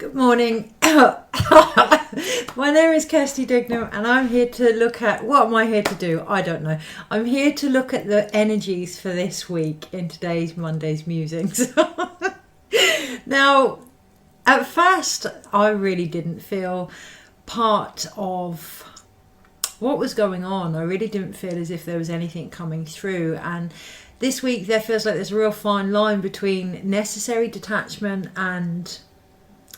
Good morning. My name is Kirsty Dignam and I'm here to look at, what am I here to do? I don't know. I'm here to look at the energies for this week in today's Monday's Musings. Now, at first, I really didn't feel part of what was going on. I really didn't feel as if there was anything coming through. And this week, there feels like there's a real fine line between necessary detachment and...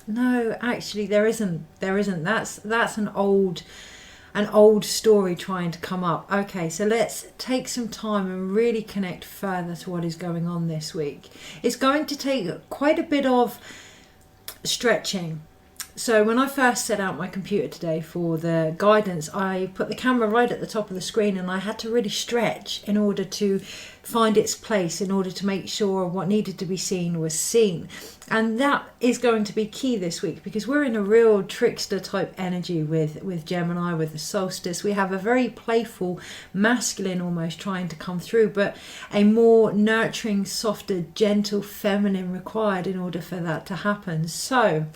No, actually there isn't. That's an old story trying to come up. Okay, so let's take some time and really connect further to what is going on this week. It's going to take quite a bit of stretching. So when I first set out my computer today for the guidance, I put the camera right at the top of the screen and I had to really stretch in order to find its place, in order to make sure what needed to be seen was seen. And that is going to be key this week because we're in a real trickster type energy with Gemini, with the solstice. We have a very playful masculine almost trying to come through, but a more nurturing, softer, gentle feminine required in order for that to happen. So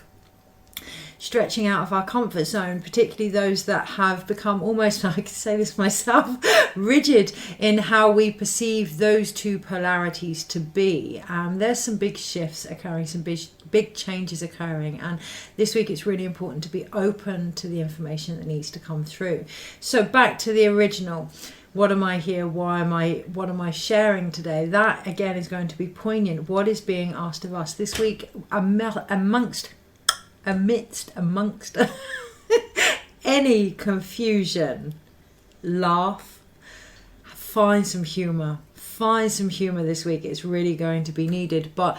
stretching out of our comfort zone, particularly those that have become almost, I can say this myself, rigid in how we perceive those two polarities to be. There's some big shifts occurring, some big changes occurring, and this week it's really important to be open to the information that needs to come through. So back to the original. What am I here? What am I sharing today? That again is going to be poignant. What is being asked of us this week amongst any confusion? Laugh, find some humor this week. It's really going to be needed, but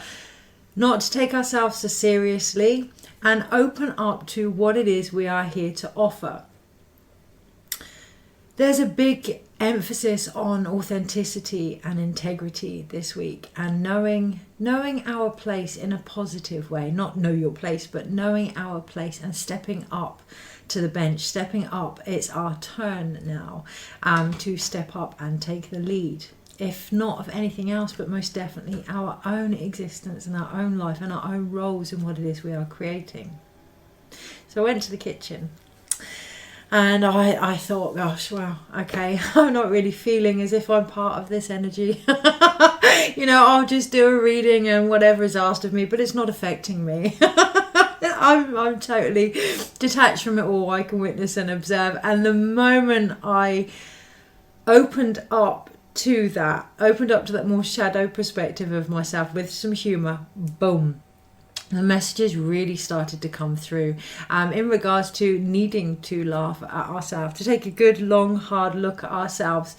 not to take ourselves so seriously, and open up to what it is we are here to offer. There's a big emphasis on authenticity and integrity this week, and knowing our place in a positive way. Not know your place, but knowing our place and stepping up to the bench, stepping up. It's our turn now to step up and take the lead. If not of anything else, but most definitely our own existence and our own life and our own roles in what it is we are creating. So I went to the kitchen. And I thought, gosh, wow, okay, I'm not really feeling as if I'm part of this energy. I'll just do a reading and whatever is asked of me, but it's not affecting me. I'm totally detached from it all. I can witness and observe. And the moment I opened up to that more shadow perspective of myself with some humour, boom. The messages really started to come through in regards to needing to laugh at ourselves, to take a good, long, hard look at ourselves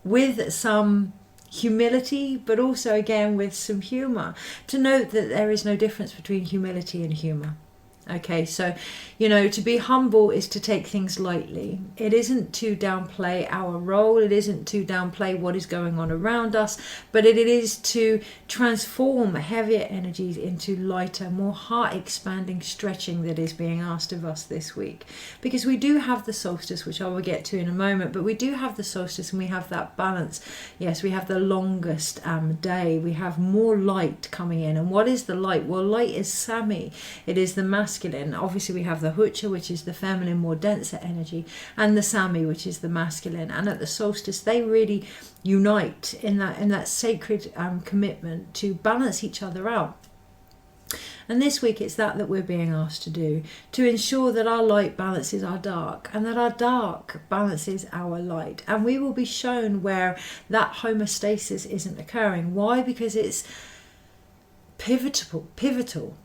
with some humility, but also, again, with some humour. To note that there is no difference between humility and humour. Okay, so, to be humble is to take things lightly. It isn't to downplay our role. It isn't to downplay what is going on around us, but it is to transform heavier energies into lighter, more heart-expanding stretching that is being asked of us this week. Because we do have the solstice, which I will get to in a moment, but we do have the solstice and we have that balance. Yes, we have the longest day. We have more light coming in. And what is the light? Well, light is Sami. It is the masculine. Obviously we have the Hucha, which is the feminine, more denser energy, and the Sami, which is the masculine. And at the solstice they really unite in that sacred commitment to balance each other out. And this week it's that we're being asked to do, to ensure that our light balances our dark and that our dark balances our light. And we will be shown where that homeostasis isn't occurring. Why? Because it's pivotal pivotal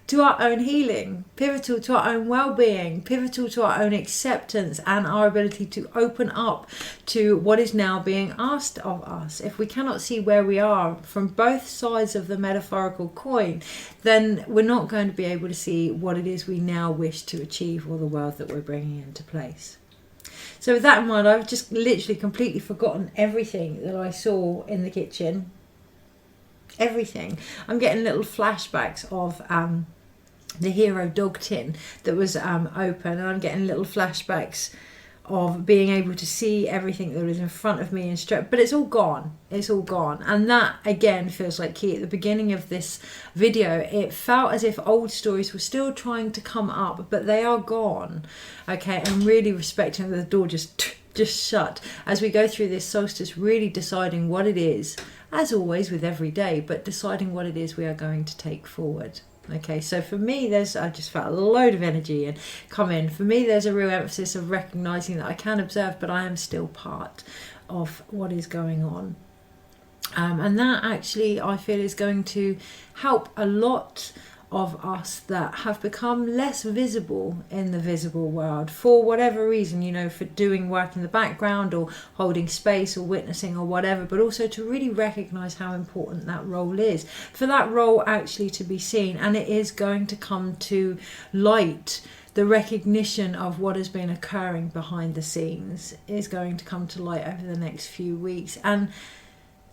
to our own healing, pivotal to our own well-being, pivotal to our own acceptance and our ability to open up to what is now being asked of us. If we cannot see where we are from both sides of the metaphorical coin, then we're not going to be able to see what it is we now wish to achieve or the world that we're bringing into place. So with that in mind, I've just literally completely forgotten everything that I saw in the kitchen. Everything. I'm getting little flashbacks of the hero dog tin that was open, and I'm getting little flashbacks of being able to see everything that was in front of me and straight, but it's all gone. It's all gone. And that again feels like key. At the beginning of this video, it felt as if old stories were still trying to come up, but they are gone. Okay, and really respecting the door just shut as we go through this solstice, really deciding what it is, as always with every day, but deciding what it is we are going to take forward. Okay, so for me, I just felt a load of energy and come in. For me, there's a real emphasis of recognizing that I can observe, but I am still part of what is going on. And that actually, I feel, is going to help a lot of us that have become less visible in the visible world for whatever reason, you know, for doing work in the background or holding space or witnessing or whatever, but also to really recognize how important that role is, for that role actually to be seen. And it is going to come to light. The recognition of what has been occurring behind the scenes is going to come to light over the next few weeks, and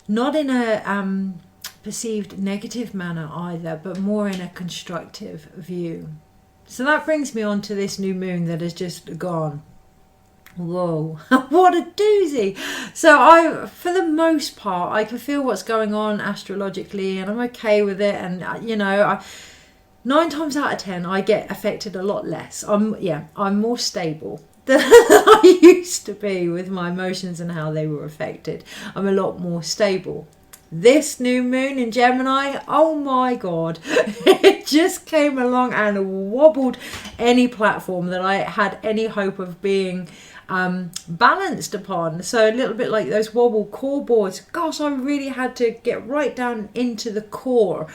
not in a perceived negative manner either, but more in a constructive view. So that brings me on to this new moon that has just gone. Whoa, what a doozy. So for the most part, I can feel what's going on astrologically, and I'm okay with it. And you know, 9 times out of 10, I get affected a lot less. I'm more stable than I used to be with my emotions and how they were affected. I'm a lot more stable. This new moon in Gemini, oh my God, it just came along and wobbled any platform that I had any hope of being balanced upon. So a little bit like those wobble core boards. Gosh, I really had to get right down into the core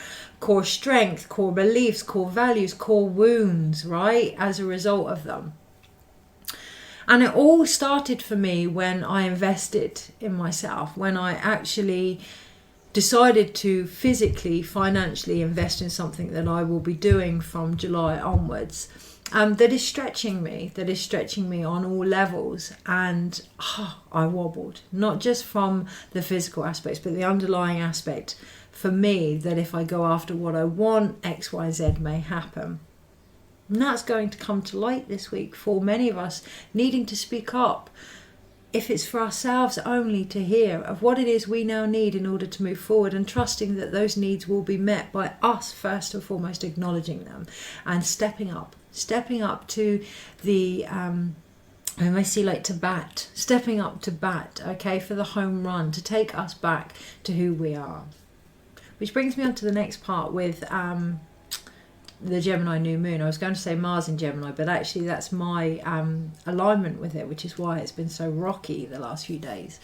strength, core beliefs, core values, core wounds, right, as a result of them. And it all started for me when I invested in myself, when I actually decided to physically, financially invest in something that I will be doing from July onwards, that is stretching me on all levels. And I wobbled, not just from the physical aspects, but the underlying aspect for me that if I go after what I want, X, Y, Z may happen. And that's going to come to light this week for many of us needing to speak up, if it's for ourselves only, to hear of what it is we now need in order to move forward, and trusting that those needs will be met by us first and foremost, acknowledging them and stepping up to the I may see like to bat, stepping up to bat, okay, for the home run, to take us back to who we are. Which brings me on to the next part with the Gemini new moon. I was going to say Mars in Gemini, but actually that's my alignment with it, which is why it's been so rocky the last few days.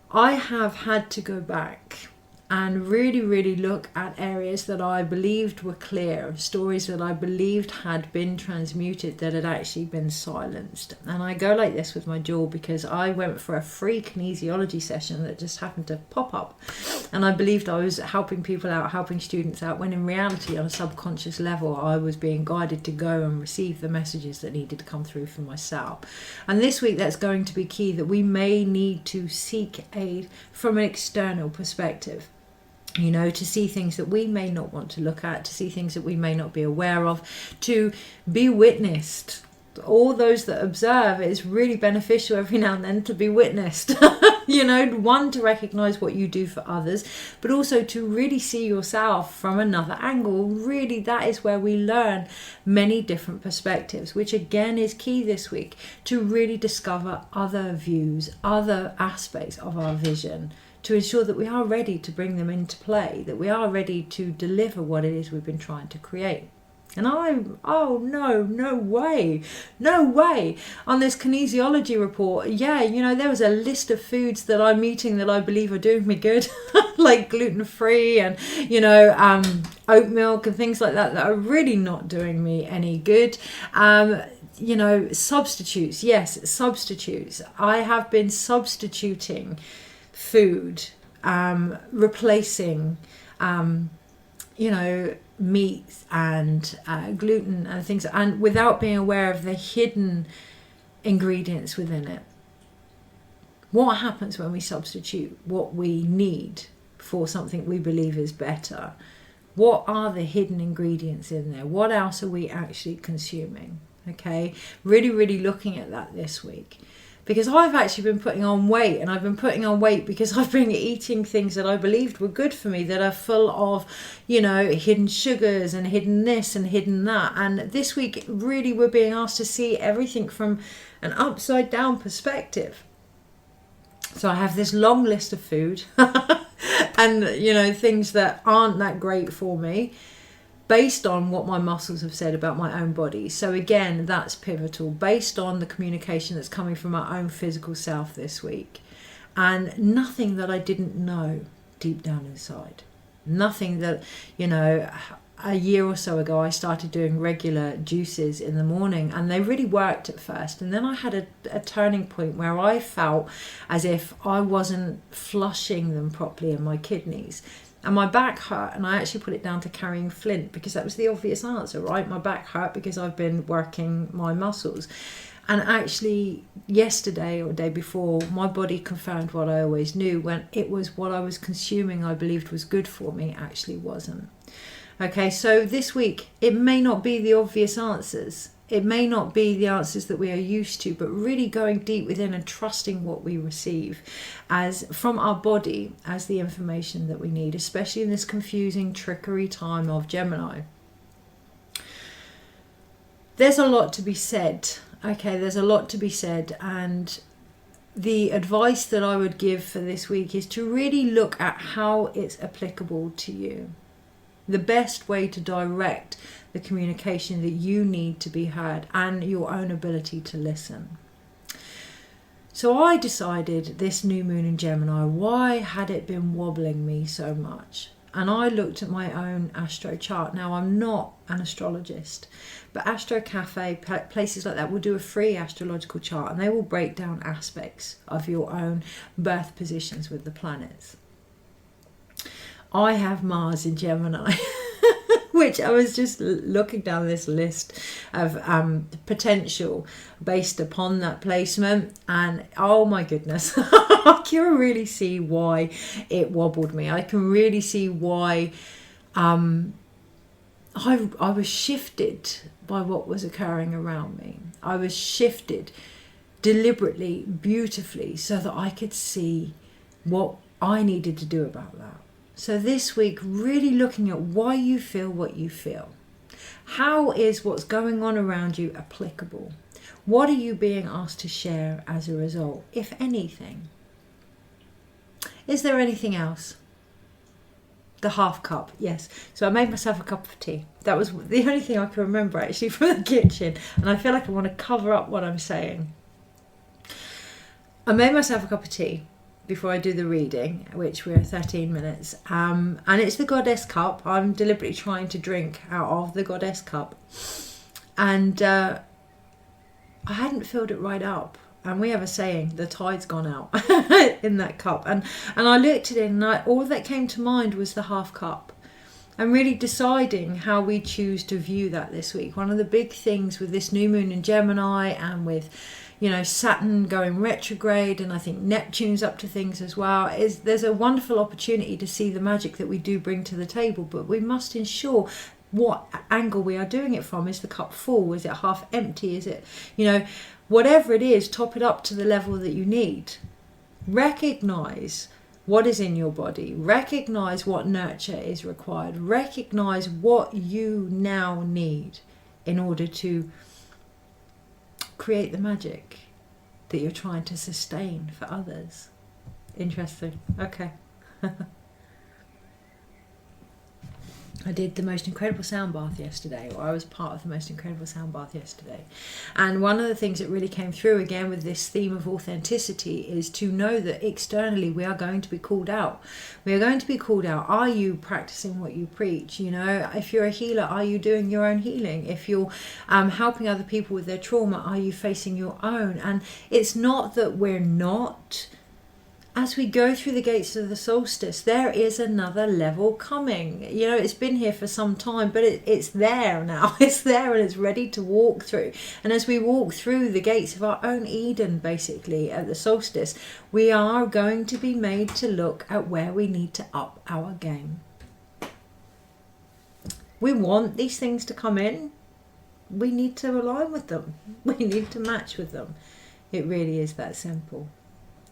I have had to go back and really look at areas that I believed were clear, stories that I believed had been transmuted that had actually been silenced. And I go like this with my jaw because I went for a free kinesiology session that just happened to pop up, and I believed I was helping people out, helping students out, when in reality on a subconscious level I was being guided to go and receive the messages that needed to come through for myself. And this week that's going to be key, that we may need to seek aid from an external perspective. You know, to see things that we may not want to look at, to see things that we may not be aware of, to be witnessed. All those that observe, it's really beneficial every now and then to be witnessed. You know, one, to recognize what you do for others, but also to really see yourself from another angle. Really, that is where we learn many different perspectives, which again is key this week, to really discover other views, other aspects of our vision, to ensure that we are ready to bring them into play, that we are ready to deliver what it is we've been trying to create. And no way. On this kinesiology report, there was a list of foods that I'm eating that I believe are doing me good, like gluten-free and, oat milk and things like that are really not doing me any good. Substitutes. Yes, substitutes. I have been substituting food, replacing, meat and gluten and things, and without being aware of the hidden ingredients within it. What happens when we substitute what we need for something we believe is better? What are the hidden ingredients in there? What else are we actually consuming? Okay, really looking at that this week. Because I've actually been putting on weight, and I've been putting on weight because I've been eating things that I believed were good for me, that are full of, hidden sugars and hidden this and hidden that. And this week, really, we're being asked to see everything from an upside down perspective. So I have this long list of food and, things that aren't that great for me, based on what my muscles have said about my own body. So again, that's pivotal, based on the communication that's coming from my own physical self this week. And nothing that I didn't know deep down inside. Nothing that, a year or so ago I started doing regular juices in the morning, and they really worked at first. And then I had a turning point where I felt as if I wasn't flushing them properly in my kidneys. And my back hurt, and I actually put it down to carrying flint, because that was the obvious answer, right? My back hurt because I've been working my muscles. And actually, yesterday or the day before, my body confirmed what I always knew, when it was what I was consuming I believed was good for me actually wasn't. Okay, so this week, it may not be the obvious answers. It may not be the answers that we are used to, but really going deep within and trusting what we receive as from our body as the information that we need, especially in this confusing trickery time of Gemini. There's a lot to be said. Okay, there's a lot to be said, and the advice that I would give for this week is to really look at how it's applicable to you. The best way to direct the communication that you need to be heard, and your own ability to listen. So I decided this new moon in Gemini, why had it been wobbling me so much? And I looked at my own astro chart. Now, I'm not an astrologist, but Astro Cafe, places like that, will do a free astrological chart, and they will break down aspects of your own birth positions with the planets. I have Mars in Gemini, which I was just looking down this list of potential based upon that placement, and oh my goodness, I can really see why it wobbled me. I can really see why I was shifted by what was occurring around me. I was shifted deliberately, beautifully, so that I could see what I needed to do about that. So this week, really looking at why you feel what you feel. How is what's going on around you applicable? What are you being asked to share as a result, if anything? Is there anything else? The half cup, yes. So I made myself a cup of tea. That was the only thing I can remember actually from the kitchen. And I feel like I want to cover up what I'm saying. I made myself a cup of tea before I do the reading, which we're 13 minutes. And it's the Goddess cup. I'm deliberately trying to drink out of the Goddess cup. And I hadn't filled it right up. And we have a saying, the tide's gone out in that cup. And I looked at it, and all that came to mind was the half cup. And really deciding how we choose to view that this week. One of the big things with this new moon in Gemini, and with Saturn going retrograde, and I think Neptune's up to things as well, is there's a wonderful opportunity to see the magic that we do bring to the table, but we must ensure what angle we are doing it from. Is the cup full? Is it half empty? Is it, whatever it is, top it up to the level that you need. Recognize what is in your body. Recognize what nurture is required. Recognize what you now need in order to create the magic that you're trying to sustain for others. Interesting. Okay. I did the most incredible sound bath yesterday, or I was part of the most incredible sound bath yesterday. And one of the things that really came through again with this theme of authenticity is to know that externally we are going to be called out. We are going to be called out. Are you practicing what you preach? If you're a healer, are you doing your own healing? If you're helping other people with their trauma, are you facing your own? And it's not that we're not. As we go through the gates of the solstice, there is another level coming. It's been here for some time, but it's there now. It's there, and it's ready to walk through. And as we walk through the gates of our own Eden, basically, at the solstice, we are going to be made to look at where we need to up our game. We want these things to come in. we need to align with them. We need to match with them. It really is that simple.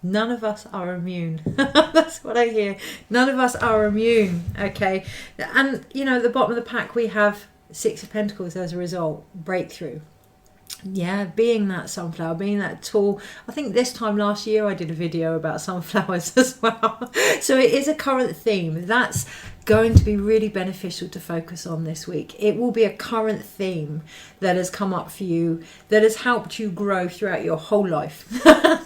None of us are immune. That's what I hear. None of us are immune. Okay. And, you know, at the bottom of the pack, we have Six of Pentacles as a result. Breakthrough. Yeah, being that sunflower, being that tall. I think this time last year I did a video about sunflowers as well. So it is a current theme. That's going to be really beneficial to focus on this week. It will be a current theme that has come up for you, that has helped you grow throughout your whole life.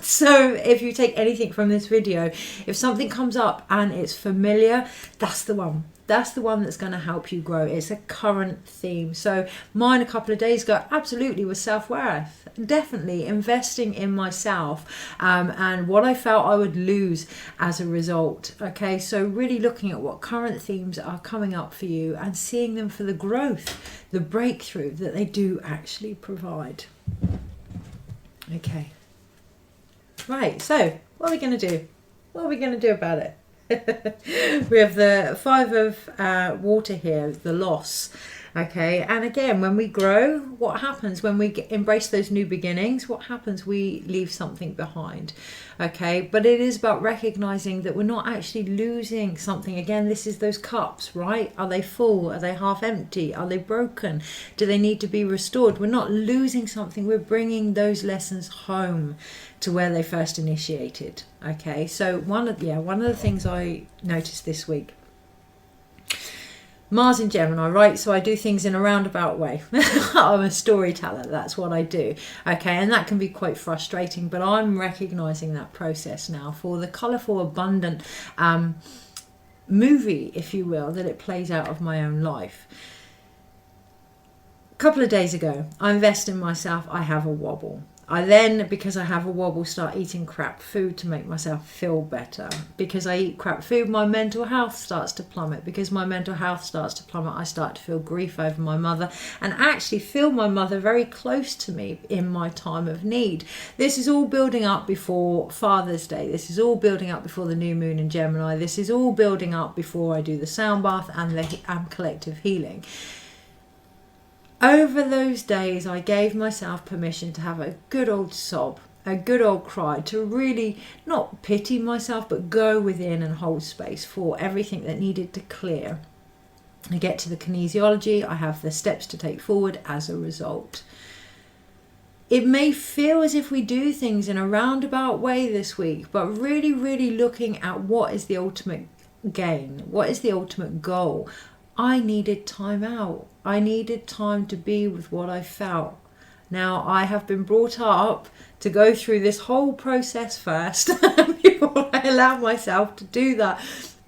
So if you take anything from this video, if something comes up and it's familiar, that's the one. That's the one that's going to help you grow. It's a current theme. So mine a couple of days ago absolutely was self-worth. Definitely investing in myself and what I felt I would lose as a result. Okay, so really looking at what current themes are coming up for you and seeing them for the growth, the breakthrough that they do actually provide. Okay. Right, so what are we going to do? What are we going to do about it? We have the Five of Water here, the loss. Okay, and again, when we grow, what happens when we embrace those new beginnings? What happens? We leave something behind. Okay, but it is about recognizing that we're not actually losing something. Again, this is those cups, right? Are they full? Are they half empty? Are they broken? Do they need to be restored? We're not losing something. We're bringing those lessons home to where they first initiated. Okay, so one of the things I noticed this week, Mars in Gemini, right? So I do things in a roundabout way. I'm a storyteller. That's what I do. Okay, and that can be quite frustrating, but I'm recognizing that process now for the colorful, abundant movie, if you will, that it plays out of my own life. A couple of days ago, I invest in myself. I have a wobble. I then, because I have a wobble, start eating crap food to make myself feel better. Because I eat crap food, my mental health starts to plummet. Because my mental health starts to plummet, I start to feel grief over my mother and actually feel my mother very close to me in my time of need. This is all building up before Father's Day. This is all building up before the new moon in Gemini. This is all building up before I do the sound bath and the collective healing. Over those days, I gave myself permission to have a good old sob, a good old cry, to really not pity myself, but go within and hold space for everything that needed to clear. I get to the kinesiology, I have the steps to take forward as a result. It may feel as if we do things in a roundabout way this week, but really, really looking at what is the ultimate gain, what is the ultimate goal. I needed time out. I needed time to be with what I felt. Now, I have been brought up to go through this whole process first before I allow myself to do that.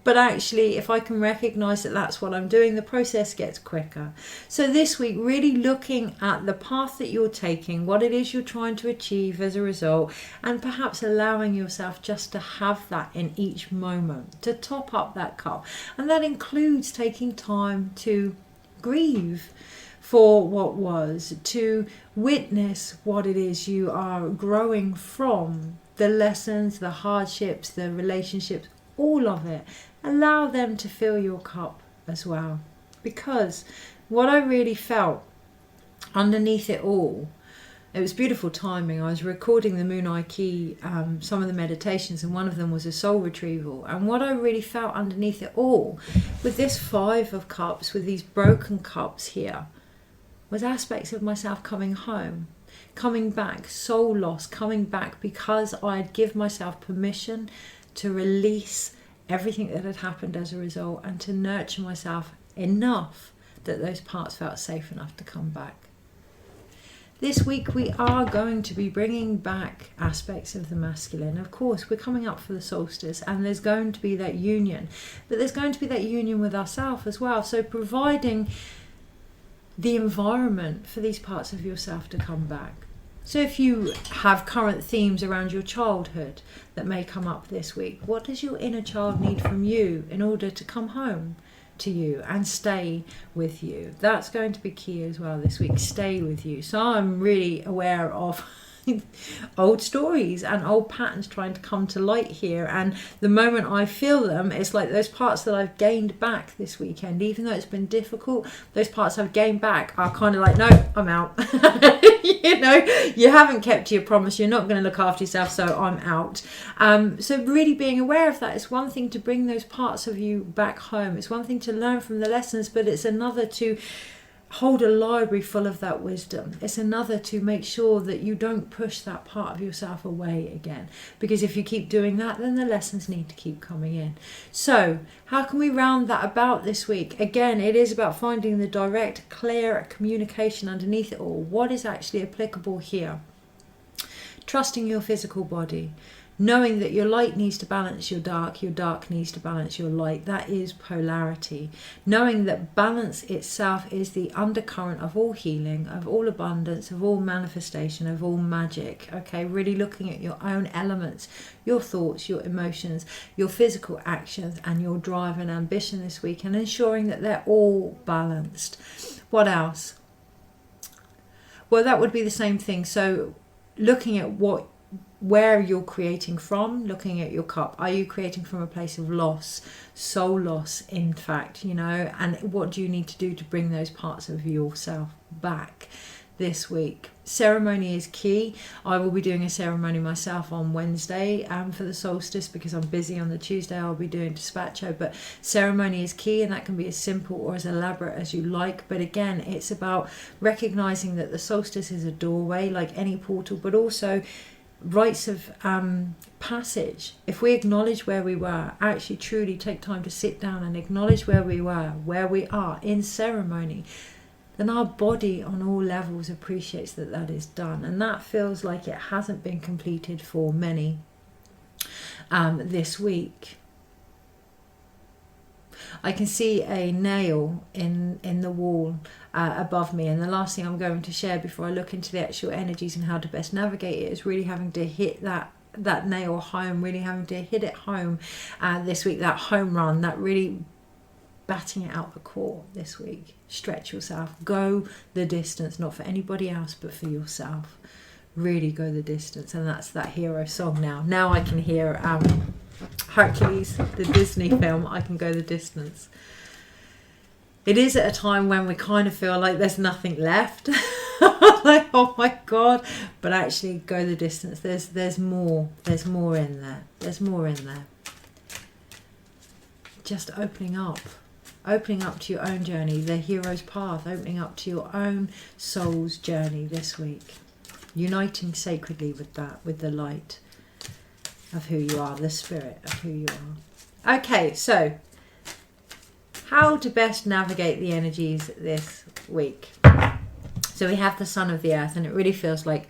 But actually, if I can recognize that that's what I'm doing, the process gets quicker. So this week, really looking at the path that you're taking, what it is you're trying to achieve as a result, and perhaps allowing yourself just to have that in each moment, to top up that cup. And that includes taking time to grieve for what was, to witness what it is you are growing from, the lessons, the hardships, the relationships, all of it. Allow them to fill your cup as well. Because what I really felt underneath it all, it was beautiful timing. I was recording the Moon Eye Key, some of the meditations, and one of them was a soul retrieval. And what I really felt underneath it all, with this Five of Cups, with these broken cups here, was aspects of myself coming home, coming back, soul loss, coming back because I'd give myself permission to release everything that had happened as a result and to nurture myself enough that those parts felt safe enough to come back. This week we are going to be bringing back aspects of the masculine. Of course, we're coming up for the solstice and there's going to be that union, but there's going to be that union with ourselves as well. So providing the environment for these parts of yourself to come back. So if you have current themes around your childhood that may come up this week, what does your inner child need from you in order to come home to you and stay with you? That's going to be key as well this week, stay with you. So I'm really aware of old stories and old patterns trying to come to light here. And the moment I feel them, it's like those parts that I've gained back this weekend, even though it's been difficult, those parts I've gained back are kind of like, no, I'm out. You know, you haven't kept to your promise, you're not going to look after yourself, so I'm out. So really being aware of that, it's one thing to bring those parts of you back home, it's one thing to learn from the lessons, but it's another to hold a library full of that wisdom. It's another to make sure that you don't push that part of yourself away again, because if you keep doing that, then the lessons need to keep coming in. So how can we round that about this week? Again, it is about finding the direct, clear communication underneath it all. What is actually applicable here? Trusting your physical body, knowing that your light needs to balance your dark needs to balance your light. That is polarity. Knowing that balance itself is the undercurrent of all healing, of all abundance, of all manifestation, of all magic. Okay, really looking at your own elements, your thoughts, your emotions, your physical actions, and your drive and ambition this week, and ensuring that they're all balanced. What else? Well, that would be the same thing. So looking at where you're creating from, looking at your cup. Are you creating from a place of loss, soul loss, in fact, you know, and what do you need to do to bring those parts of yourself back this week? Ceremony is key. I will be doing a ceremony myself on Wednesday for the solstice, because I'm busy on the Tuesday. I'll be doing despacho, but ceremony is key, and that can be as simple or as elaborate as you like. But again, it's about recognizing that the solstice is a doorway like any portal, but also rites of passage. If we acknowledge where we were, actually truly take time to sit down and acknowledge where we were, where we are in ceremony, then our body on all levels appreciates that that is done. And that feels like it hasn't been completed for many this week. I can see a nail in the wall above me, and the last thing I'm going to share before I look into the actual energies and how to best navigate it is really having to hit that nail home, really having to hit it home this week, that home run, that really batting it out the court this week. Stretch yourself, go the distance, not for anybody else but for yourself. Really go the distance. And that's that hero song now I can hear Hercules, the Disney film, I can go the distance. It is at a time when we kind of feel like there's nothing left. Like, oh my God, but actually go the distance. There's more in there. There's more in there. Just opening up to your own journey, the hero's path, opening up to your own soul's journey this week. Uniting sacredly with that, with the light of who you are, the spirit of who you are. Okay, so how to best navigate the energies this week. So we have the sun of the earth, and it really feels like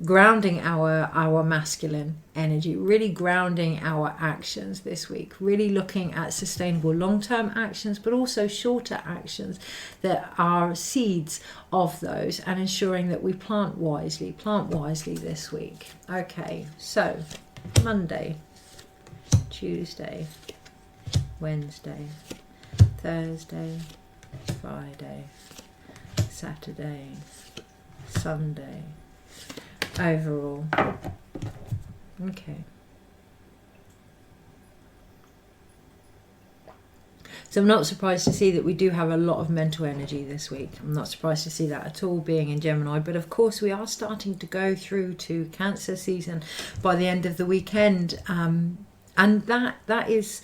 grounding our masculine energy, really grounding our actions this week, really looking at sustainable long-term actions, but also shorter actions that are seeds of those, and ensuring that we plant wisely this week. Okay, so Monday, Tuesday, Wednesday, Thursday, Friday, Saturday, Sunday, overall. Okay. So I'm not surprised to see that we do have a lot of mental energy this week. I'm not surprised to see that at all, being in Gemini. But of course, we are starting to go through to Cancer season by the end of the weekend. And that is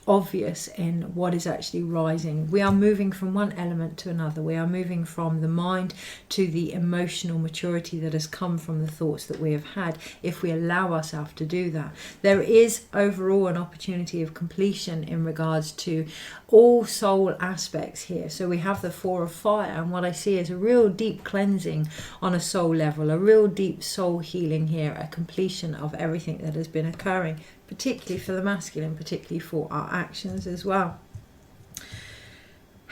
obvious in what is actually rising. We are moving from one element to another. We are moving from the mind to the emotional maturity that has come from the thoughts that we have had, if we allow ourselves to do that. There is overall an opportunity of completion in regards to all soul aspects here. So we have the Four of Fire, and what I see is a real deep cleansing on a soul level, a real deep soul healing here, a completion of everything that has been occurring, particularly for the masculine, particularly for our actions as well.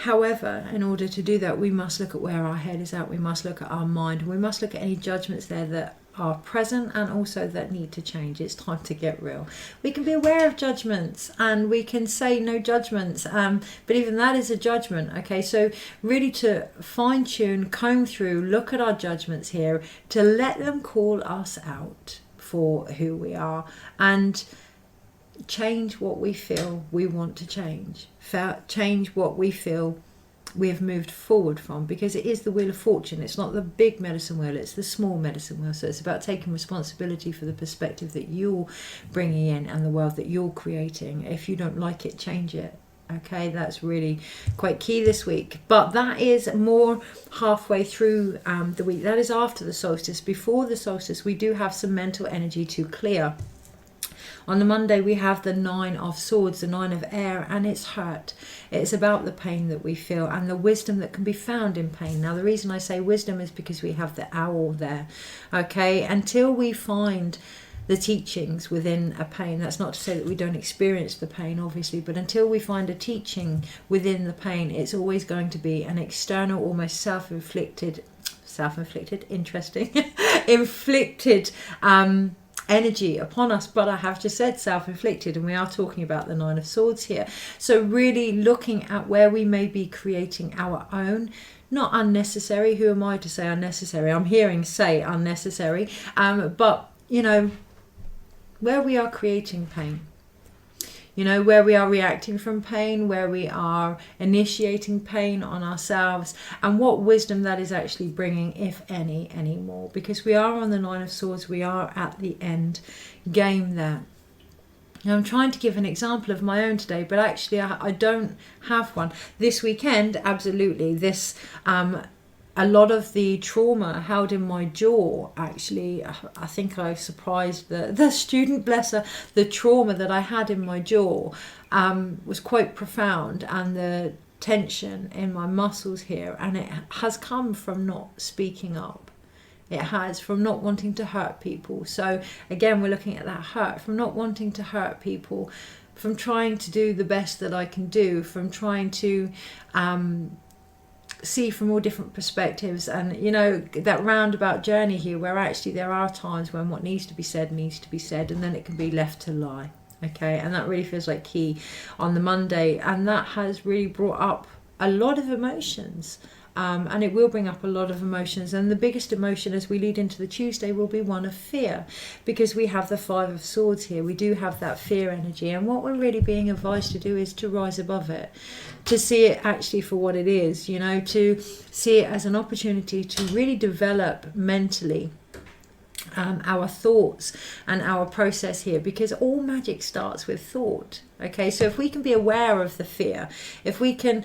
However, in order to do that, we must look at where our head is at. We must look at our mind. We must look at any judgments there that are present and also that need to change. It's time to get real. We can be aware of judgments and we can say no judgments, but even that is a judgment. Okay, so really to fine tune, comb through, look at our judgments here, to let them call us out for who we are and change what we feel we want to change. Change what we feel we have moved forward from, because it is the wheel of fortune. It's not the big medicine wheel, it's the small medicine wheel. So it's about taking responsibility for the perspective that you're bringing in and the world that you're creating. If you don't like it, change it. Okay, that's really quite key this week. But that is more halfway through the week. That is after the solstice. Before the solstice, we do have some mental energy to clear. On the Monday, we have the 9 of Swords, the 9 of Air, and it's hurt. It's about the pain that we feel and the wisdom that can be found in pain. Now, the reason I say wisdom is because we have the Owl there. Okay, until we find the teachings within a pain, that's not to say that we don't experience the pain, obviously, but until we find a teaching within the pain, it's always going to be an external, almost self-inflicted, interesting, inflicted, energy upon us. But I have just said self-inflicted, and we are talking about the 9 of Swords here. So really looking at where we may be creating our own, not unnecessary. Who am I to say unnecessary? I'm hearing say unnecessary, but you know, where we are creating pain, you know, where we are reacting from pain, where we are initiating pain on ourselves, and what wisdom that is actually bringing, if any, anymore. Because we are on the 9 of Swords, we are at the end game there. Now, I'm trying to give an example of my own today, but actually I don't have one. This weekend, absolutely, this a lot of the trauma held in my jaw, actually, I think I surprised the student, bless her. The trauma that I had in my jaw was quite profound, and the tension in my muscles here, and it has come from not speaking up. It has, from not wanting to hurt people. So again, we're looking at that hurt, from not wanting to hurt people, from trying to do the best that I can do, from trying to see from all different perspectives, and you know, that roundabout journey here where actually there are times when what needs to be said, and then it can be left to lie. Okay, and that really feels like key on the Monday, and that has really brought up a lot of emotions. And it will bring up a lot of emotions, and the biggest emotion as we lead into the Tuesday will be one of fear, because we have the 5 of Swords here. We do have that fear energy, and what we're really being advised to do is to rise above it, to see it actually for what it is, you know, to see it as an opportunity to really develop mentally our thoughts and our process here, because all magic starts with thought. Okay, so if we can be aware of the fear, if we can,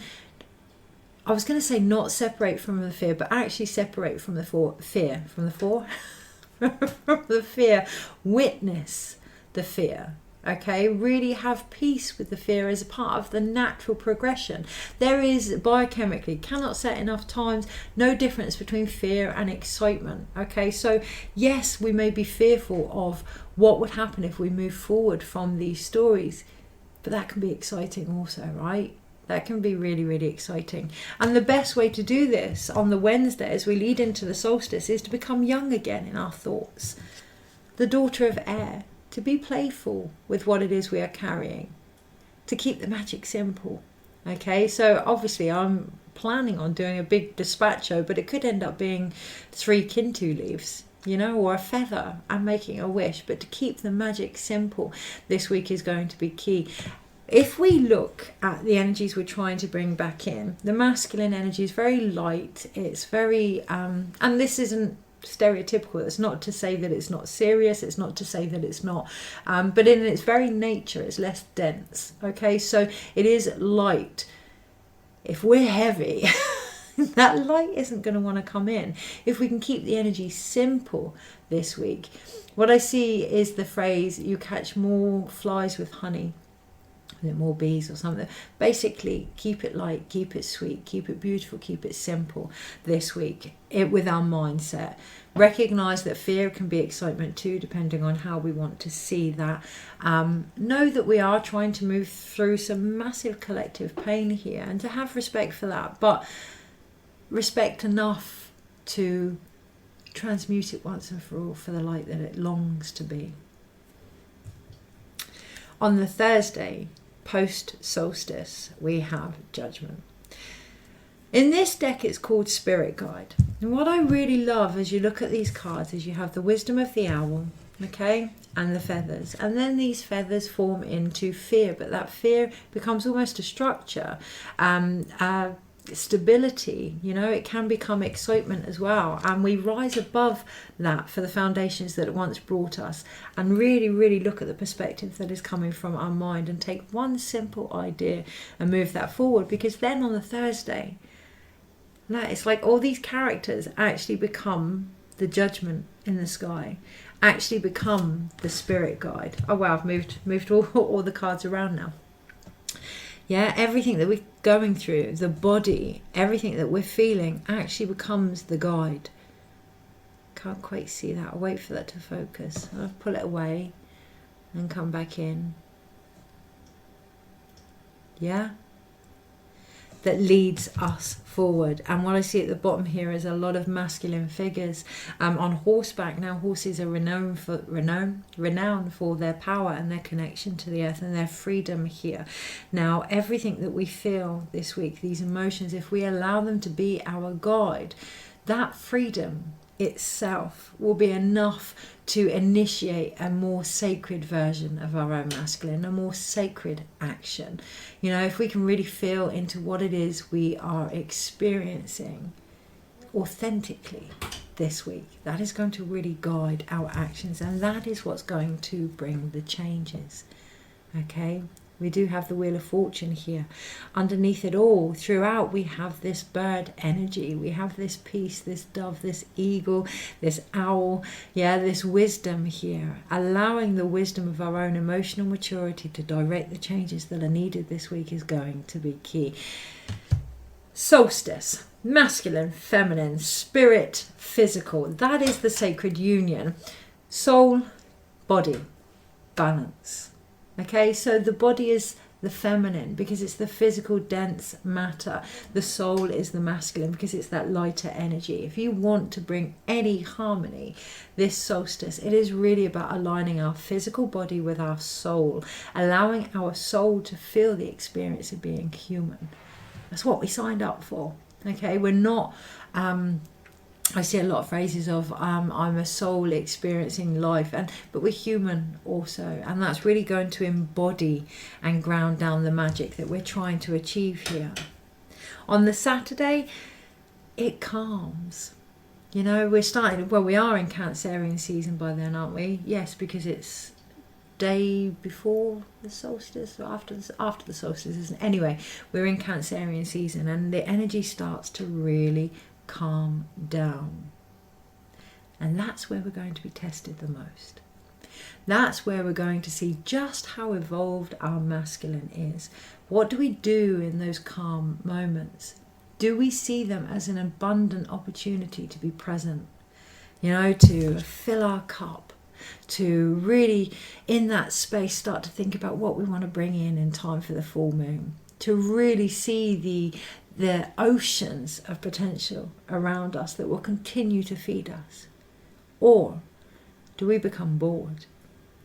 I was going to say not separate from the fear, but actually separate from the fear, from the fear, witness the fear. Okay, really have peace with the fear as a part of the natural progression. There is biochemically, cannot say it enough times, no difference between fear and excitement. Okay, so yes, we may be fearful of what would happen if we move forward from these stories, but that can be exciting also, right? That can be really, really exciting. And the best way to do this on the Wednesday as we lead into the solstice is to become young again in our thoughts. The daughter of air, to be playful with what it is we are carrying, to keep the magic simple. Okay, so obviously I'm planning on doing a big dispatcho, but it could end up being 3 Kintu leaves, you know, or a feather, and making a wish. But to keep the magic simple this week is going to be key. If we look at the energies we're trying to bring back in, the masculine energy is very light. It's very, and this isn't stereotypical. It's not to say that it's not serious. It's not to say that it's not, but in its very nature, it's less dense. Okay, so it is light. If we're heavy, that light isn't going to want to come in. If we can keep the energy simple this week, what I see is the phrase, you catch more flies with honey. Is it more bees or something? Basically, keep it light, keep it sweet, keep it beautiful, keep it simple this week with our mindset. Recognize that fear can be excitement too, depending on how we want to see that. Know that we are trying to move through some massive collective pain here, and to have respect for that, but respect enough to transmute it once and for all for the light that it longs to be. On the Thursday, post-solstice, we have Judgment. In this deck, it's called Spirit Guide. And what I really love as you look at these cards is you have the wisdom of the owl, okay, and the feathers. And then these feathers form into fear, but that fear becomes almost a structure. Stability, it can become excitement as well, and we rise above that for the foundations that it once brought us, and really look at the perspective that is coming from our mind and take one simple idea and move that forward. Because then on the Thursday, it's like all these characters actually become the judgment in the sky, actually become the spirit guide. Oh wow, I've moved all the cards around now. Yeah, everything that we're going through, the body, everything that we're feeling actually becomes the guide. Can't quite see that. I'll wait for that to focus. I'll pull it away and come back in. Yeah? That leads us forward. And what I see at the bottom here is a lot of masculine figures on horseback. Now horses are renowned for their power and their connection to the earth and their freedom here. Now everything that we feel this week, these emotions, if we allow them to be our guide, that freedom itself will be enough to initiate a more sacred version of our own masculine, a more sacred action. If we can really feel into what it is we are experiencing authentically this week, that is going to really guide our actions, and that is what's going to bring the changes. Okay? We do have the Wheel of Fortune here. Underneath it all, throughout, we have this bird energy. We have this peace, this dove, this eagle, this owl. Yeah, this wisdom here. Allowing the wisdom of our own emotional maturity to direct the changes that are needed this week is going to be key. Solstice. Masculine, feminine, spirit, physical. That is the sacred union. Soul, body, balance. Okay, so the body is the feminine because it's the physical, dense matter. The soul is the masculine because it's that lighter energy. If you want to bring any harmony this solstice, it is really about aligning our physical body with our soul, allowing our soul to feel the experience of being human. That's what we signed up for. Okay, we're not... I see a lot of phrases of I'm a soul experiencing life, but we're human also, and that's really going to embody and ground down the magic that we're trying to achieve here. On the Saturday, it calms. We are in Cancerian season by then, aren't we? Yes, because it's day before the solstice or after the solstice, isn't it? Anyway, we're in Cancerian season, and the energy starts to really calm down, and that's where we're going to be tested the most. That's where we're going to see just how evolved our masculine is. What do we do in those calm moments? Do we see them as an abundant opportunity to be present, to fill our cup, to really in that space start to think about what we want to bring in time for the full moon, to really see the oceans of potential around us that will continue to feed us? Or do we become bored,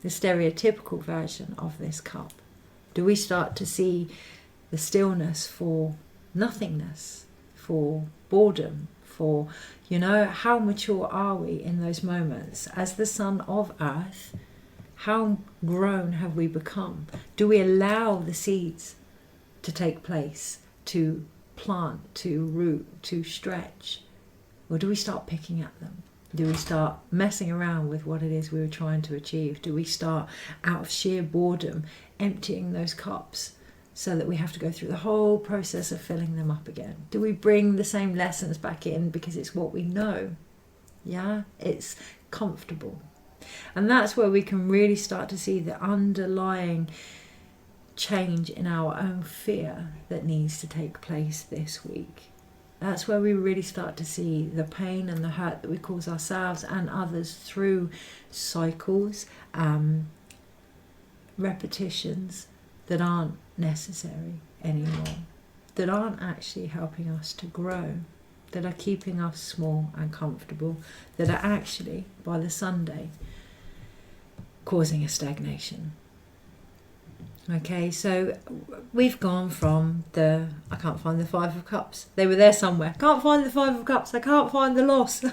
the stereotypical version of this cup? Do we start to see the stillness for nothingness, for boredom, for, how mature are we in those moments? As the son of earth, how grown have we become? Do we allow the seeds to take place, to plant, to root, to stretch? Or do we start picking at them? Do we start messing around with what it is we were trying to achieve? Do we start, out of sheer boredom, emptying those cups so that we have to go through the whole process of filling them up again? Do we bring the same lessons back in because it's what we know? Yeah, it's comfortable. And that's where we can really start to see the underlying change in our own fear that needs to take place this week. That's where we really start to see the pain and the hurt that we cause ourselves and others through cycles, repetitions that aren't necessary anymore, that aren't actually helping us to grow, that are keeping us small and comfortable, that are actually, by the Sunday, causing a stagnation. Okay, so we've gone from I can't find the Five of Cups. They were there somewhere. Can't find the Five of Cups. I can't find the loss.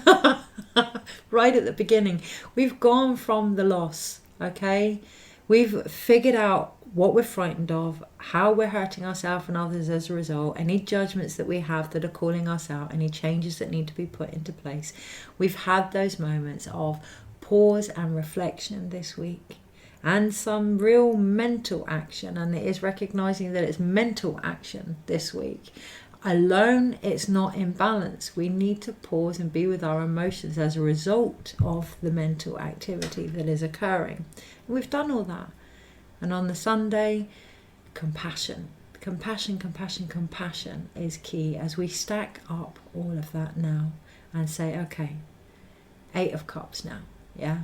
Right at the beginning. We've gone from the loss, okay? We've figured out what we're frightened of, how we're hurting ourselves and others as a result, any judgments that we have that are calling us out, any changes that need to be put into place. We've had those moments of pause and reflection this week, and some real mental action, and it is recognizing that it's mental action this week. Alone, it's not in balance. We need to pause and be with our emotions as a result of the mental activity that is occurring. And we've done all that. And on the Sunday, compassion. Compassion is key as we stack up all of that now and say, okay, 8 of Cups now, yeah?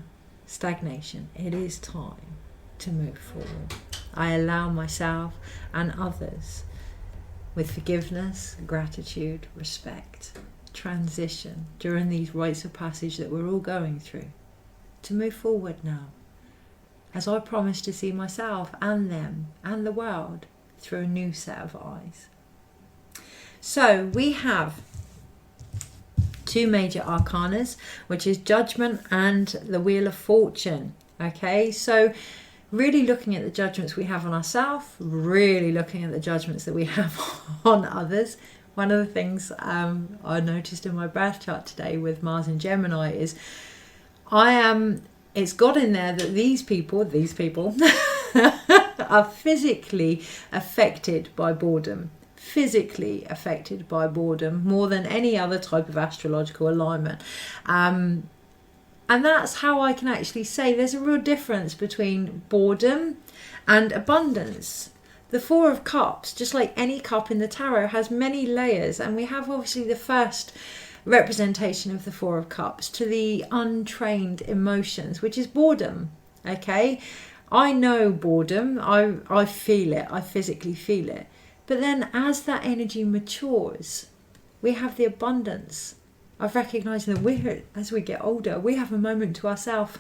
Stagnation. It is time to move forward. I allow myself and others with forgiveness, gratitude, respect, transition during these rites of passage that we're all going through to move forward now, as I promise to see myself and them and the world through a new set of eyes. So we have 2 major arcanas, which is Judgment and the Wheel of Fortune. Okay, so really looking at the judgments we have on ourselves, really looking at the judgments that we have on others. One of the things I noticed in my birth chart today with Mars and Gemini is it's got in there that these people are physically affected by boredom. Physically affected by boredom more than any other type of astrological alignment. And that's how I can actually say there's a real difference between boredom and abundance. The Four of Cups, just like any cup in the tarot, has many layers, and we have obviously the first representation of the Four of Cups to the untrained emotions, which is boredom. Okay, I know boredom, I feel it, I physically feel it. But then as that energy matures, we have the abundance of recognizing that as we get older, we have a moment to ourselves.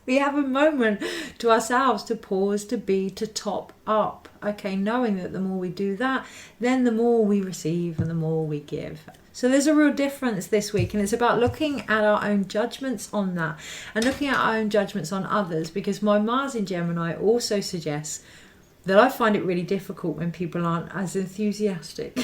We have a moment to ourselves to pause, to be, to top up. Okay, knowing that the more we do that, then the more we receive and the more we give. So there's a real difference this week, and it's about looking at our own judgments on that and looking at our own judgments on others, because my Mars in Gemini also suggests that I find it really difficult when people aren't as enthusiastic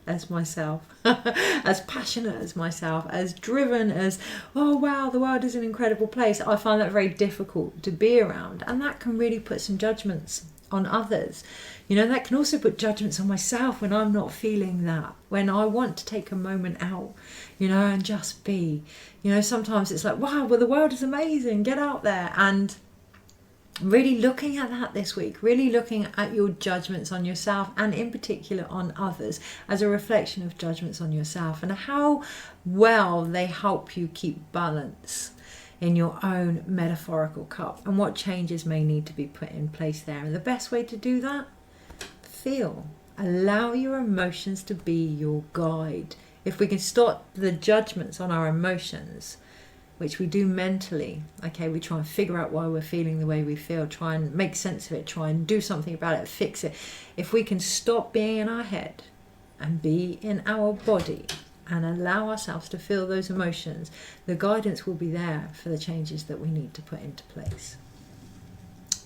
as myself, as passionate as myself, as driven as, oh wow, the world is an incredible place. I find that very difficult to be around, and that can really put some judgments on others. You know, that can also put judgments on myself when I'm not feeling that, when I want to take a moment out, you know, and just be. You know, sometimes it's like, wow, well, the world is amazing, get out there. And really looking at that this week, really looking at your judgments on yourself and in particular on others as a reflection of judgments on yourself and how well they help you keep balance in your own metaphorical cup and what changes may need to be put in place there. And the best way to do that, feel. Allow your emotions to be your guide. If we can stop the judgments on our emotions, which we do mentally, okay, we try and figure out why we're feeling the way we feel, try and make sense of it, try and do something about it, fix it. If we can stop being in our head and be in our body and allow ourselves to feel those emotions, the guidance will be there for the changes that we need to put into place.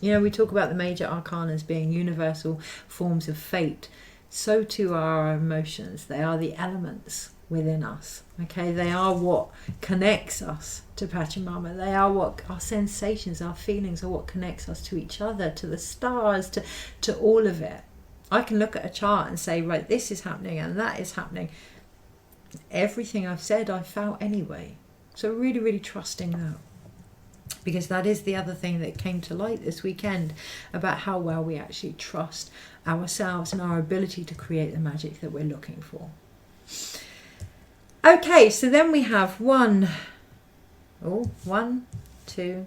You know, we talk about the major arcanas being universal forms of fate. So too are our emotions. They are the elements within us. Okay, they are what connects us to Pachamama. They are what our sensations, our feelings are what connects us to each other, to the stars, to all of it. I can look at a chart and say, right, this is happening and that is happening. Everything I've said, I felt anyway. So really, really trusting that. Because that is the other thing that came to light this weekend about how well we actually trust ourselves and our ability to create the magic that we're looking for. Okay, so then we have 1, 2,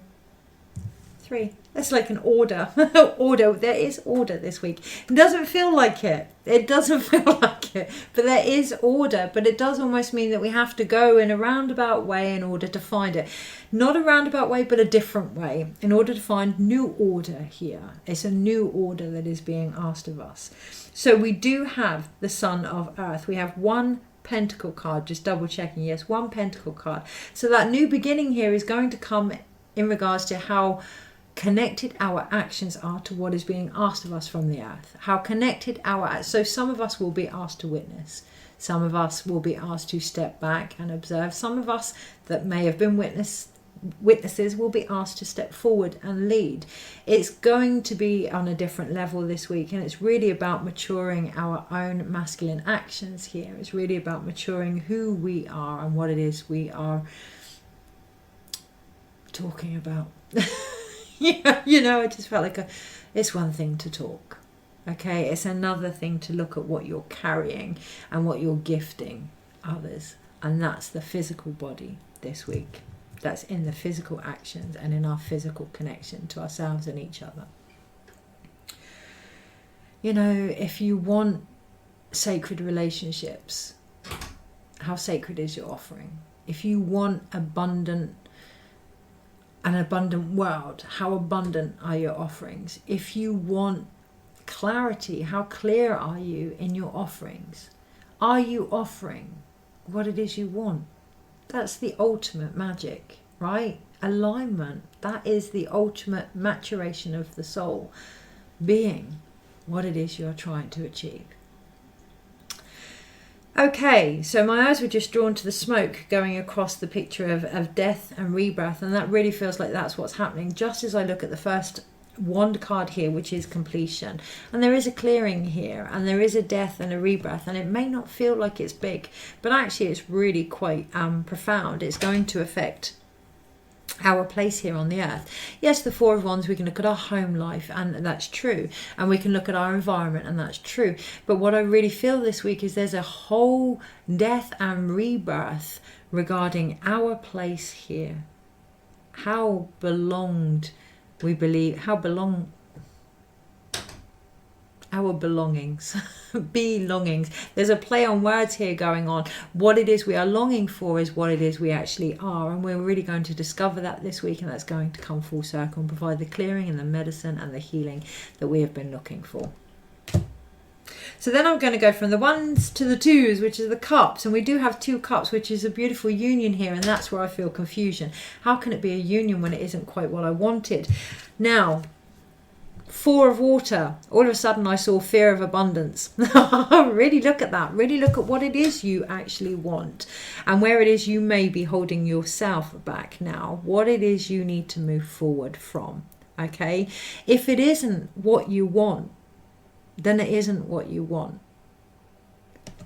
3. That's like an order. Order. There is order this week. It doesn't feel like it. It doesn't feel like it. But there is order. But it does almost mean that we have to go in a roundabout way in order to find it. Not a roundabout way, but a different way in order to find new order here. It's a new order that is being asked of us. So we do have the Son of Earth. We have 1 Pentacle card. Just double checking. Yes, 1 Pentacle card. So that new beginning here is going to come in regards to how connected our actions are to what is being asked of us from the earth. How connected so some of us will be asked to witness. Some of us will be asked to step back and observe. Some of us that may have been witnesses will be asked to step forward and lead. It's going to be on a different level this week, and it's really about maturing our own masculine actions here. It's really about maturing who we are and what it is we are talking about. You know, I just felt like it's one thing to talk. Okay, it's another thing to look at what you're carrying and what you're gifting others. And that's the physical body this week. That's in the physical actions and in our physical connection to ourselves and each other. You know, if you want sacred relationships, how sacred is your offering? If you want an abundant world, how abundant are your offerings? If you want clarity, how clear are you in your offerings? Are you offering what it is you want? That's the ultimate magic, right? Alignment, that is the ultimate maturation of the soul, being what it is you're trying to achieve. Okay, so my eyes were just drawn to the smoke going across the picture of death and rebirth, and that really feels like that's what's happening just as I look at the first wand card here, which is completion. And there is a clearing here, and there is a death and a rebirth, and it may not feel like it's big, but actually it's really quite profound. It's going to affect our place here on the earth. Yes, the 4 of Wands, we can look at our home life, and that's true, and we can look at our environment, and that's true. But what I really feel this week is there's a whole death and rebirth regarding our place here, how belonged we believe, our belongings. Belongings. There's a play on words here going on. What it is we are longing for is what it is we actually are, and we're really going to discover that this week, and that's going to come full circle and provide the clearing and the medicine and the healing that we have been looking for. So then I'm going to go from the 1s to the 2s, which is the cups, and we do have 2 cups, which is a beautiful union here, and that's where I feel confusion. How can it be a union when it isn't quite what I wanted? Now, 4 of water, all of a sudden I saw fear of abundance. Really look at that. Really look at what it is you actually want and where it is you may be holding yourself back now. What it is you need to move forward from. Okay? If it isn't what you want, then it isn't what you want.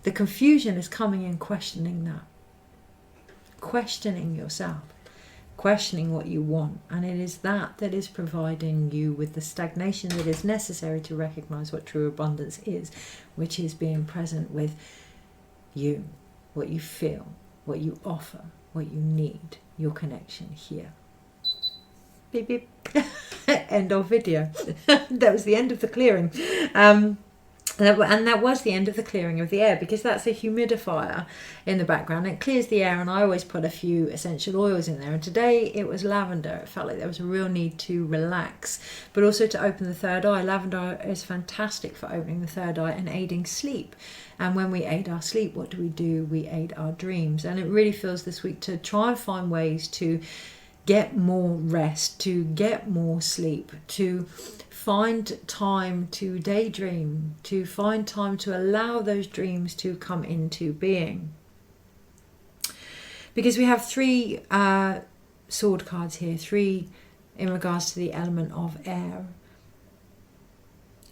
The confusion is coming in questioning that. Questioning yourself. Questioning what you want, and it is that is providing you with the stagnation that is necessary to recognize what true abundance is, which is being present with you, what you feel, what you offer, what you need, your connection here. Beep beep. End of video. That was the end of the clearing. And that was the end of the clearing of the air, because that's a humidifier in the background. It clears the air, and I always put a few essential oils in there. And today it was lavender. It felt like there was a real need to relax, but also to open the third eye. Lavender is fantastic for opening the third eye and aiding sleep. And when we aid our sleep, what do? We aid our dreams. And it really feels this week to try and find ways to get more rest, to get more sleep, to find time to daydream, to find time to allow those dreams to come into being. Because we have 3 sword cards here, 3 in regards to the element of air.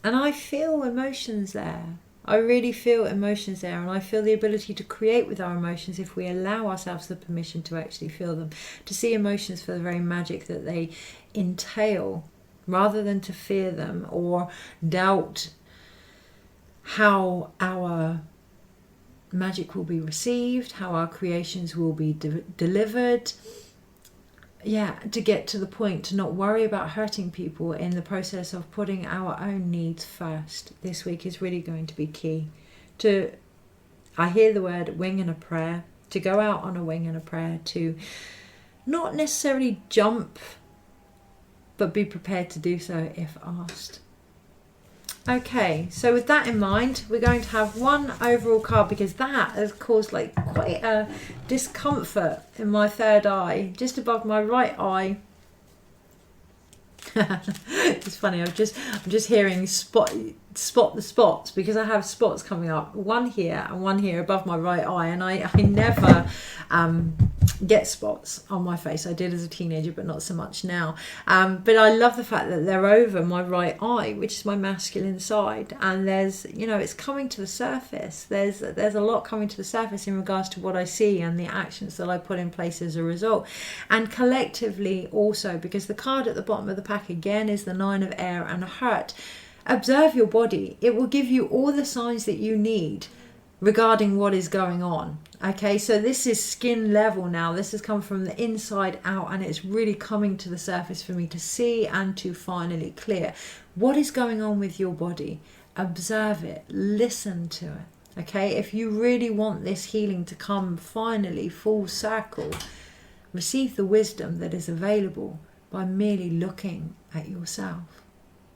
And I feel emotions there. I really feel emotions there, and I feel the ability to create with our emotions if we allow ourselves the permission to actually feel them, to see emotions for the very magic that they entail, rather than to fear them or doubt how our magic will be received, how our creations will be delivered. To get to the point to not worry about hurting people in the process of putting our own needs first this week is really going to be key. I hear the word wing and a prayer, to go out on a wing and a prayer, to not necessarily jump, but be prepared to do so if asked. Okay, so with that in mind, we're going to have one overall card, because that has caused like quite a discomfort in my third eye, just above my right eye. It's funny, I'm just hearing spot the spots, because I have spots coming up, one here and one here above my right eye, and I never get spots on my face. I did as a teenager, but not so much now. But I love the fact that they're over my right eye, which is my masculine side, and there's, it's coming to the surface. There's a lot coming to the surface in regards to what I see and the actions that I put in place as a result, and collectively also, because the card at the bottom of the pack again is the 9 of air and a hurt. Observe your body. It will give you all the signs that you need regarding what is going on. Okay, so this is skin level now. This has come from the inside out, and it's really coming to the surface for me to see and to finally clear. What is going on with your body? Observe it. Listen to it. Okay, if you really want this healing to come finally full circle, receive the wisdom that is available by merely looking at yourself,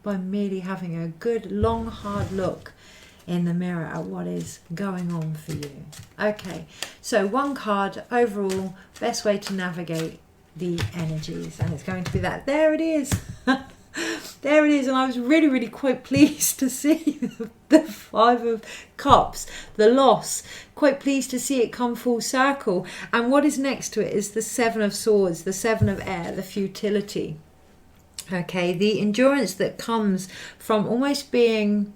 by merely having a good, long, hard look in the mirror at what is going on for you. Okay, so one card overall, best way to navigate the energies, and it's going to be that. There it is. There it is, and I was really, really quite pleased to see the 5 of Cups, the loss. Quite pleased to see it come full circle. And what is next to it is the 7 of Swords, the 7 of Air, the futility. Okay, the endurance that comes from almost being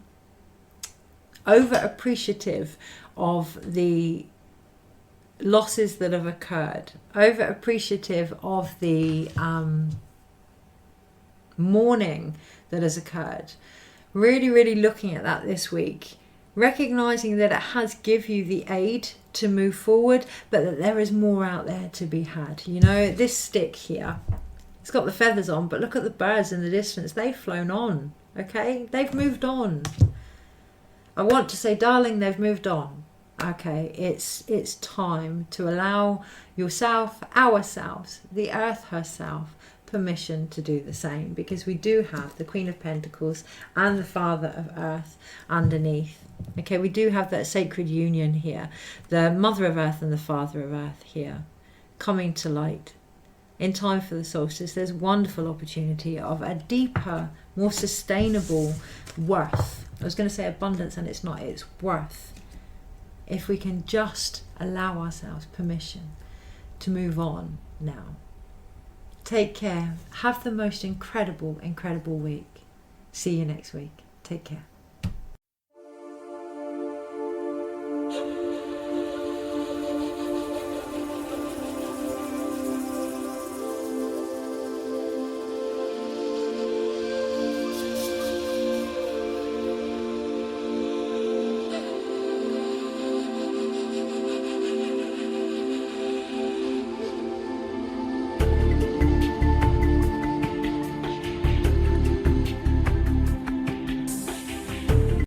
over appreciative of the losses that have occurred, over appreciative of the mourning that has occurred. Really, really looking at that this week, recognizing that it has give you the aid to move forward, but that there is more out there to be had. This stick here, it's got the feathers on, but look at the birds in the distance. They've flown on. Okay, they've moved on. I want to say, darling, they've moved on. Okay, it's time to allow yourself, ourselves, the earth herself, permission to do the same, because we do have the Queen of Pentacles and the Father of Earth underneath. Okay, we do have that sacred union here, the Mother of Earth and the Father of Earth here, coming to light. In time for the solstice, there's wonderful opportunity of a deeper, more sustainable worth. I was going to say abundance, and it's not, it's worth. If we can just allow ourselves permission to move on now. Take care. Have the most incredible, incredible week. See you next week. Take care.